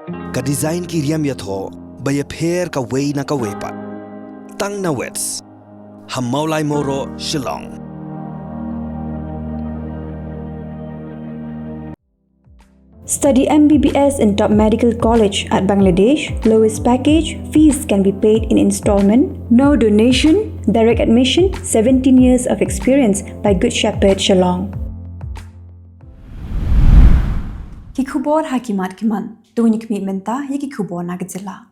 Ka design ki riam yatho baya pher ka wei na ka wepat. Tang na wets. Ham maulai moro Shillong. Study MBBS in top medical college at Bangladesh. Lowest package, fees can be paid in installment. No donation, direct admission, 17 years of experience by Good Shepherd Shillong. Ki Khubor hakimat kiman, tunya commitment ta ye ki Khubor na Jylla.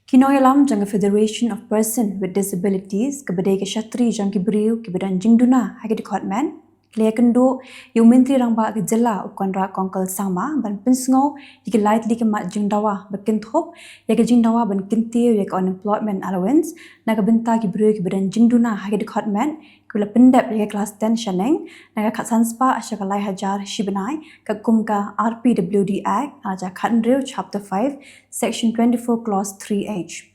Kinoyalam jang Federation of Person with Disabilities kebedai ke Shatri jang ki Beriu ki bedan jingduna hagi department. Kelea kendo yung menteri rangba ke Jylla ukandra kongkal sama ban pensngo yike lightly ke mat jingdawa bekinthop yake jingdawa ban kintir yake unemployment allowance naga benta ki Beriu ki bedan jingduna hagi department kula pendap yake kelas 10 shaneng naga kat sanspa asyakalai hajar shibenai ka kumka RPWD Act aja Khatnril chapter 5 section 24 clause 3H.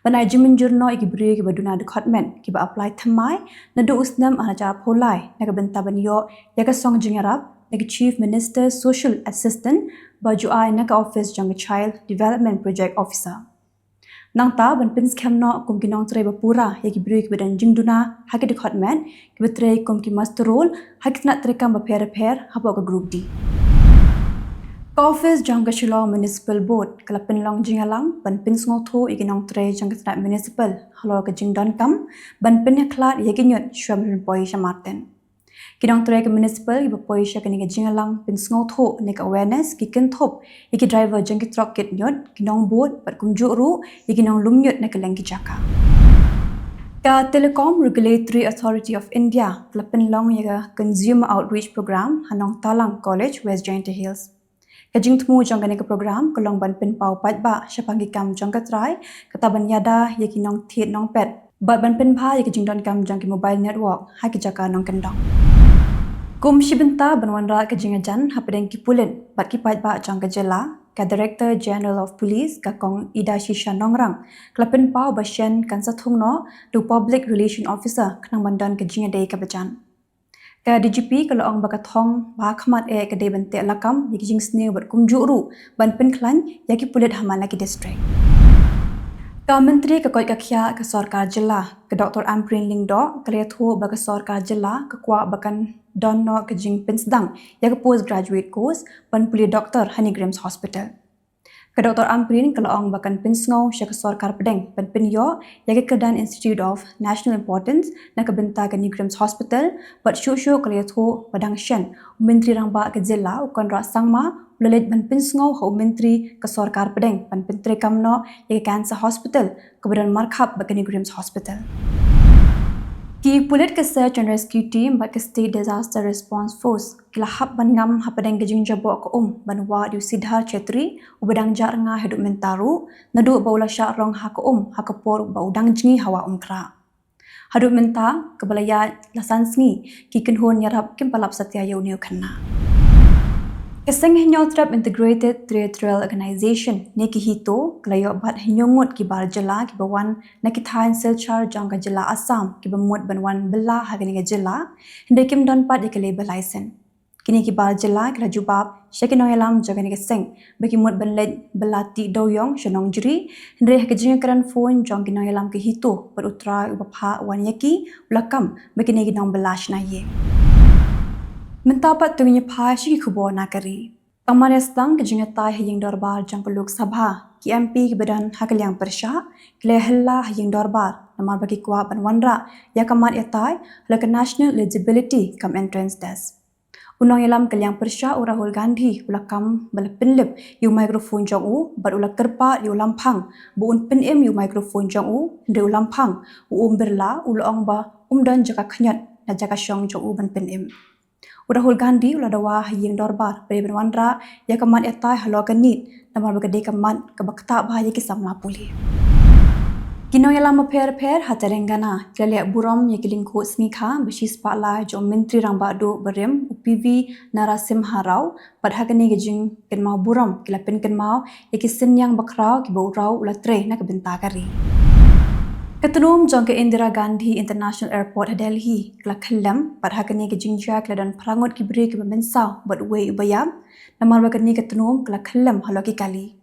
Banai jimin jurno iki Beriu ki baduna department ki ba apply thamai nadu usnam aja polai naga benta banyo yaka song jingarap naga chief minister social assistant baju ai naga office jang child development project officer. Nang ta ban pins khamno kum ki nong trai bapura yaki Beriu ki badan jingduna haki department ki betrai kum ki master role haki nak trekam ba pher haba ka group D. Office jang Shillong Municipal Board kala penlong jingalang ban pin sngo iki nong tre jang ka municipal halo ka jingdon kam ban pin khlat yaki nyot shwam poi shamarten kinong tre ka municipal iba poi sha kani ka jingalang pin sngo ne ka awareness ki ken thop iki driver jang ki truck kit nyot kinong board pat kum ju ru iki nong lum nyot ne ka leng ki jaka ka Telecom Regulatory Authority of India kala penlong yaga consumer outreach program hanong Talang College West Jaintia Hills. Kajing temu jang kani ke program kelong ban pen pau pat ba syapangki kam jang katrai kataban yada yaki nong thiet nong pet bat ban pen pha yaki jing don kam jang ki mobile network ha ki jaka nong kendong kum shibenta banwan ra ka jing ajan hapedeng ki pulen bat ki pat ba jang ka Jylla ka Director General of Police ka kong Ida Shisha Nongrang klapen pau ba shen kan sa thungno to Public Relation Officer khnang bandan ka jing dei ka bajan ka DGP kalau ang bakathong ba khamat ka de bante lakam yaki jing sne bat kumjuru ban pen khlan yaki pulit hamala ki district ka menteri ka koi ka khya ka sarkar Jylla ka Dr. Amprin Lingdo ka letho ba ka sarkar Jylla ka kwa bakan donno ka jing pensdang yaka postgraduate course ban puli doctor Honeygrams Hospital ka Dr. Amprin kalau ang bakan pensngo sya ka sarkar pedeng ban penyo yaki Kedan Institute of National Importance na ka benta ka Honeygrams Hospital bat shu ka letho padang shen menteri rangba ka Jylla ukan ra sangma lalit ban pensngo ho menteri ka sarkar pedeng ban pentre kamno yaki Cancer Hospital ka badan markhap ba ka Honeygrams Hospital ki pulit ka search and rescue team bat ka state disaster response force kila hap ban ngam hapadeng gajing jabo ka ban wa du sidhar chetri ubadang jar nga hidup mentaru nadu baula sya rong ha ka ha ka por ba udang jingi hawa kra hadu menta kebalaya lasan sngi ki kenhon nyarap kim palap satya yauniu khanna Keseng Hinyotrap Integrated Territorial Organization ne ki hito klayo bat hinyongot ki bar Jylla ki bawan na ki thain selchar jangka Jylla Assam ki bamut banwan bella hagani ga Jylla hinde kim don pat ikale belaisen kini ki bar Jylla ki rajubab shekinoyalam jagani ga seng baki mut banlet belati doyong shanong jri hinde hagajing karan phone jang kinoyalam ki hito par utra ubapha wan yaki ulakam baki ne gi nong belash na ye Mentapat tunya phai shi Khubor na kari. Tamare stang ke jinga tai hiying dorbar jang Lok Sabha ki MP ki badan Kylleng persha kle hella hiying dorbar namar bagi kwa ban wanra ya kamat ya tai la national eligibility kam entrance test. Unong yalam Kylleng persha u Rahul Gandhi ulakam bal pinlip yu microphone jang u bar ulak kerpa yu lampang bu un pin em yu microphone jang u de lampang u berla ulong ba dan jaka khanyat na jaka shong jang u ban pin em. Rahul Gandhi uladawa hiying dorbar beri berwanra ya kamat ya tai halo kanit namar bagade kamat kabakta bahaya ki samla puli kino yala maper hatarengana kale buram ya kilingko snikha bishi spala jo menteri rangba do berem UPV Narasimha Rao padhagani gejing kenmau buram kilapen kenmau ya ki senyang bakrau ki baurau ulatre na kabenta kari Ketunum jangka Indira Gandhi International Airport Delhi kala khalam padhakani ke jingja kladan prangot ki bri ke bensau but way ubayam namar bagani ketunum kala khalam haloki kali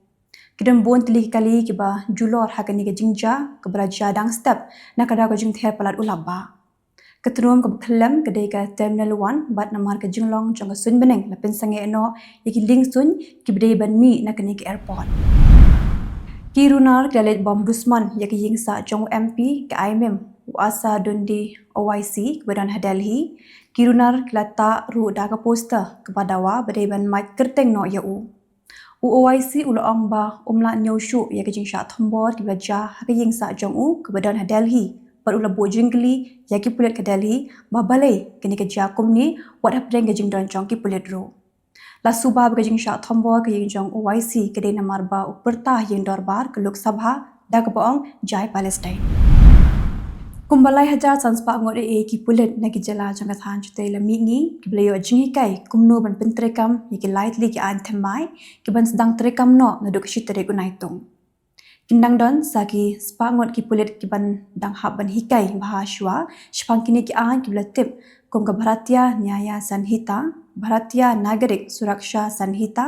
Kidan bon tili kali kiba julor hakani ke jingja ke belajar dang step nak ada ke jing ther palat ulaba. Keterum ke Kylleng ke dei ke terminal 1 bat namar ke jinglong jong ke sun beneng lapin sange eno yaki ling sun ki bdei ban mi nak ni ke airport. Ki runar galet bom dusman yaki yingsa jong MP ke IMM uasa dundi OIC kebadan Delhi ki runar kelata ru da ke poster kepada wa bdei ban mic kerteng no yau. OIC ulang ba umla nyoshu ya ke jingsha thombor ki baja ha ke yingsa jong kebadan Delhi par ula bo jingli ya ki pulet ke Delhi ba balai kini ke jakum ni wat hapdeng ke jingdon jong ki pulet ro la suba ke jingsha thombor ke jong OIC ke de namar ba Pyrthei yang dorbar ke Lok Sabha da ke boong jai Palestine kumbalai hajar sanspa ngode ki pulet na ki Jylla jong kathan chute la mingi ki bleyo jingi kai kumno ban pentrekam ki lightly ki an themai ki ban sedang trekam no na dok shitere gunaitung kindang don saki spa ngot ki pulet ki ban dang hab ban hikai bahashwa shpang kini ki an ki blatip kum ka bharatiya nyaya sanhita bharatiya nagarik suraksha sanhita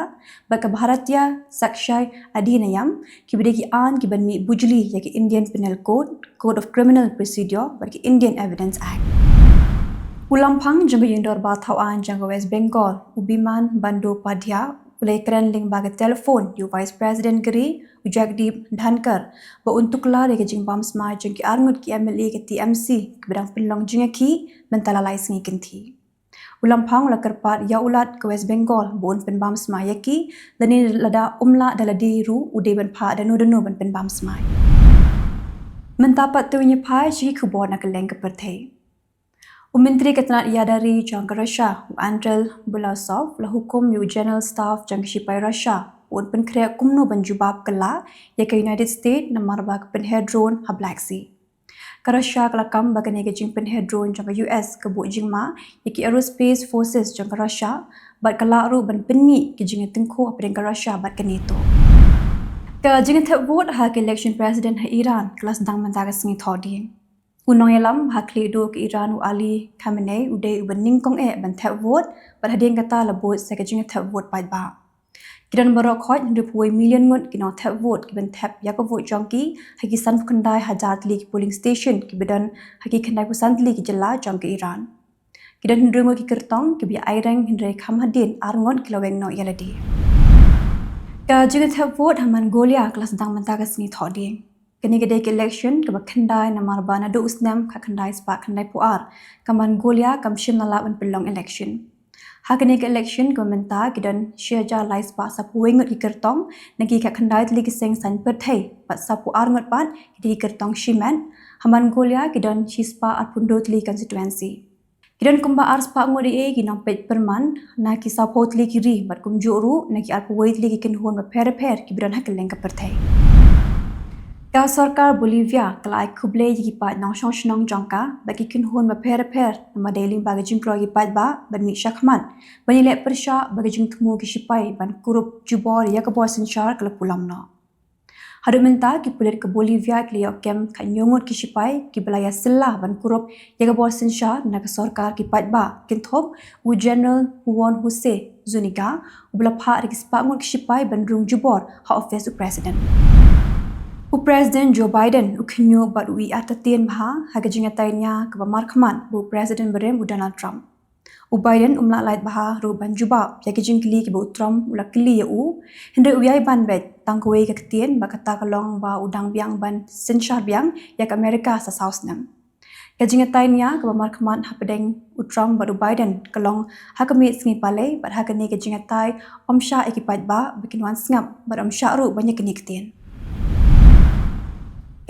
ba ka bharatiya sakshai adhinayam ki bide ki an ki ban mi bujli ya ki Indian Penal Code of Criminal Procedure ba ki Indian Evidence Act ulampang jang yindor ba thawan jang West Bengal ubiman bandopadhyay ulai keren ling baga telefon yu Vice President geri Jagdeep Dhankar ba untuk lar ke jing bam smart jang ki arngut ki MLA ke TMC ke bidang penlong jing ki mentala lai singi kinti ulampang la kerpat ya ulat ke West Bengal bon pen bam smart yaki dani lada umla daladi ru ude ban pha danu ban pen bam smart mentapat tu nya phai chi Khubor na Kylleng ke Pyrthei Menteri Ketenaga Yadari Jang Russia Andrei Bulasov la hukum yu General Staff Jang Sipai Russia un pen krea kumno ban jubab kala ya ke United States namar ba pen head drone ha Black Sea ka Russia kala kam ba ke jing pen head drone jang US ke bu jingma ya ke Aerospace Forces jang Russia bat kala ru ban penmi ke jing tengko apeng ka Russia bat ke NATO ka jing the vote ha ke election president ha Iran kelas dang mentaga singi thodin Unong yalam hakli do ke Iran u Ali Khamenei ude bening kong ban tap vote pada hadiang kata labot sekejing tap vote pai ba. Kidan barok khoj 100 million ngot kino tap vote ki ban tap ya ko vote jongki haki san khandai hajar tli ki polling station ki bedan haki khandai pusan tli ki Jylla jongki Iran. Kidan hindrengo ki kertong ki bi airang hindre kham hadin arngot kilaweng no yaladi. Ka jing tap vote ha Mongolia kelas dang mentaga singi thoding. Kini kedai election ke bakandai namar bana do usnam ka khandai spa khandai puar ka Mongolia kam shim nala ban pelong election ha kini ke election ke menta kidan sheja lai spa sapu wengut ki kertong nagi ka khandai tli ki seng san Pyrthei pat sapu ar ngot pat ki kertong shiman ha Mongolia kidan shispa arpundo tli constituency kidan kumba ar spa ngodi e ki nong pet perman na ki sapu tli ki ri bat kum joru na ki arpu wait tli ki kin hon ba per ki bidan ha Kylleng ka Pyrthei Ka sarkar Bolivia kelai kuble yi pat nong shong shnong jongka bagi kin hon ma per nama dailing bagi jingkro yi pat ba ban mi shakman bani le persha bagi jing tmu ki shipai ban kurup jubor ya ka bor sinchar kala pulam no hadu menta ki pulet ke Bolivia ki yok kem ka nyongot ki shipai ki belaya silla ban kurup ya ka bor sinchar na ka sarkar ki pat ba kin thop u general Juan Jose Zuniga ubla pha ri spa ngot ki shipai ban rung jubor ha office u president President Joe Biden ukhnyo bat wi atatien bha hagajinga tainya ka markman bu President berem Donald Trump. Biden umla lait bha ru banjuba yakijing kli ki bu Trump ula kli u hinde uyai ban bet tangkwe ka ktien ba kata kalong ba udang biang ban senchar biang yak America sa South Nam. Kajinga tainya ka markman hapedeng Trump ba Biden kalong hakami sngi pale bat hakani kajinga tai omsha ekipat ba bikinwan sngap ba omsha ru banyak kini ktien.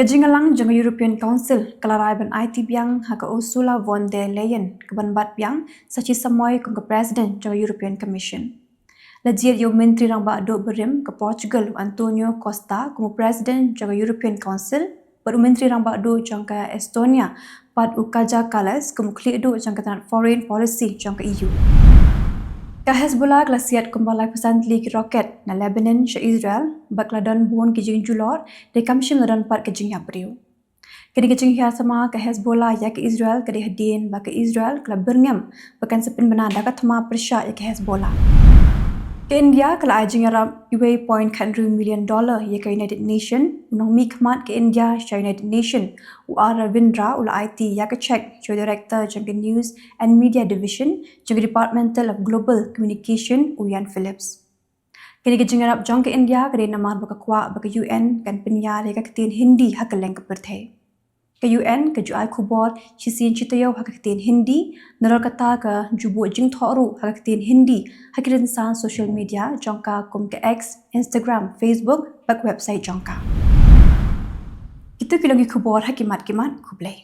Kajingalang jang European Council kalarai ban IT biang haka Ursula von der Leyen keban bat biang sachi samoy kong ke President jang European Commission. Lajiat yo menteri rang ba do berim ke Portugal Antonio Costa como President jang European Council baru menteri rang ba do jang ke Estonia pat Ukaja Kallas como kli do jang ke foreign policy jang ke EU. Ka Hezbollah glasiat kumbalai pesantli ki roket na Lebanon sya Israel bakladon bon ki jing julor de kamshim ladan pat ke jing yabriu. Kini ke jing sama ka Hezbollah ya ke Israel ke hadin ba ke Israel kala berngam bakan sepin benada ka thama persya ya ke Hezbollah. Ke India kala ajing arab $1.1 million ye ke United Nation unong mi khmat ke India sha United Nation u Ravindra ula IT ya ke check jo director jang ke News and Media Division jang Departmental of Global Communication Uyan Phillips. Kini ke jing arab jang ke India ke namar baka kwa baka UN kan penyar ye ke tin Hindi ha Kylleng ke Pyrthei. Ke UN ke juai Khubor chisin chitayo ha ke tin Hindi naral kata ke jubu jing thoru ha ke tin Hindi ha ke insan social media jangka kum ke X, Instagram, Facebook bak website jangka. Kita Kylleng Khubor ha kimat kublai.